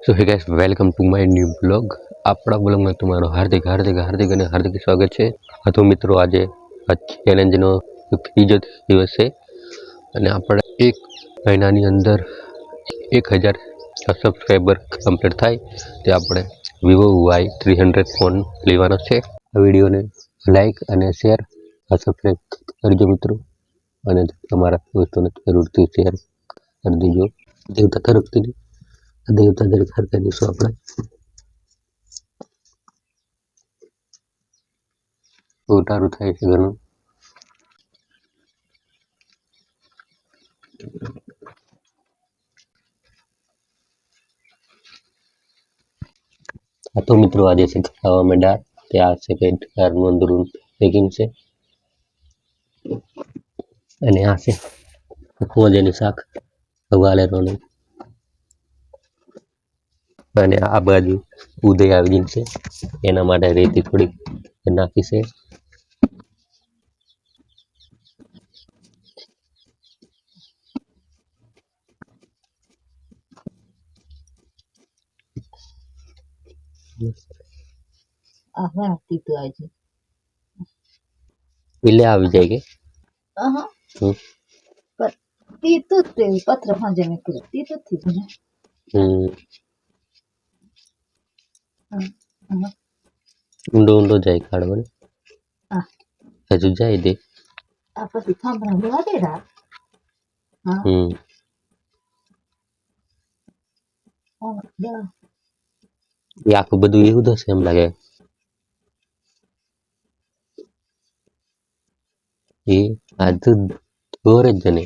So hey guys welcome to my new blog. આપણા બ્લોગમાં તમારું હાર્દિક સ્વાગત છે। હા તો મિત્રો, આજે આ ચેલેન્જનો ત્રીજો દિવસ છે અને આપણે એક મહિનાની અંદર 1000 સબસ્ક્રાઈબર કમ્પ્લીટ થાય તે આપણે Vivo Y300 ફોન લેવાનો છે। આ વિડીયોને લાઈક અને શેર સબસ્ક્રાઈબ કરજો મિત્રો, અને તમારા દોસ્તોને જરૂરથી શેર કરી દેજો। દેવતા તરફથી દેવતા દરેક હર કરી દઈશું આપણે। ઉતારું થાય છે ઘણું। આ તો મિત્રો આજે છે ખાવામાં દાળ, તે આ છે કે દાળનું અંદરનું પેકિંગ છે, અને આ છે મોજેની શાક વાલેરોનું, અને આ બાજુ ઉદય આવી છે, એના માટે રેતી થોડીક નાખી છે। એટલે આવી જાય કે पर तीत ते पत्र भांजे में कर तीत थी ने ઊંડો ઊંડો જાય કાઢવો ને હજુ જાય દે आ પછી થાંભણા લેવા દે રા હા ઓ યા એ આખું બધું એવું થશે એમ લાગે। એ આજ તો દોર જ જને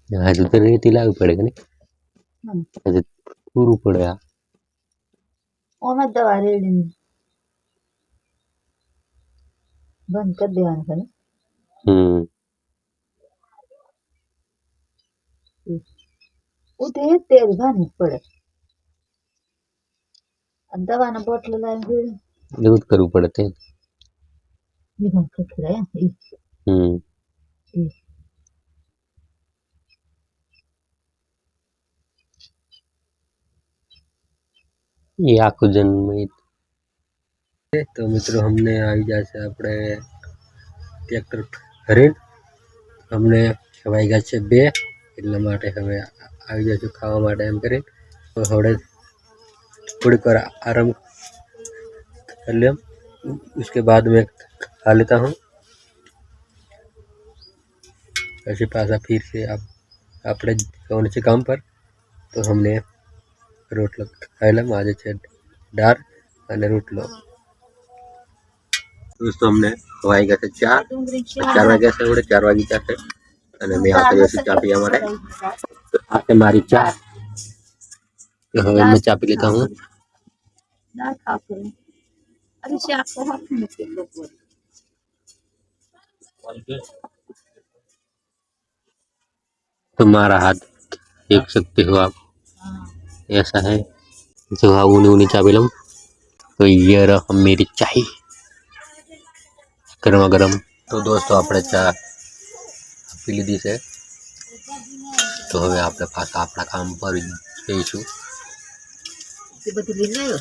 હજુ તો રેતી લાવવી પડે કે નહીં, હજુ પૂરું પડે। આ ઓમાં દવા રેડી બંધ કરી દેવાનું છે ને ઉતે તેલ ભાની પડે દવાના બોટલ લાવી એવું જ કરવું પડે તે વિભાગ ખખરાય ये आखो जन्म। तो मित्रों, हमने આવી ગયા છે આપણે ટ્રેક્ટર ઘરે। અમને ખવાઈ ગયા છે 2, એટલા માટે હવે આવી ગયા છું ખાવા માટે એમ કરી। તો હવે થોડીક વાર આરામ कर लिया, उसके बाद में खा लेता हूँ। ऐसे पासा फिर से આપણે જવાનું છે કામ પર। તો हमने રોટલો ખાયેલા, આજે છે દાળ અને રોટલો। दोस्तों, हमने खवाई गया थे 4 વાગ્યા છે, આપણે 4 વાગી ગયા છે અને મેં આ કર્યો છે ચા પીવા માટે। તો આ છે મારી ચા। તો હવે मैं ચા પી लेता हूँ। ના ખાતો અરે છે આપકો હાથ में के लोग तुम्हारा हाथ देख सकते हो आप, ऐसा है। जो ऊनी ऊनी चा पी लूँ। तो ये रहा मेरी चाय गरमा गरम। तो दोस्तों, આપણે ચા પી લીધી છે, તો હવે આપણે પાછા આપણા કામ પર જઈશું। બધું લઈને આવ્યો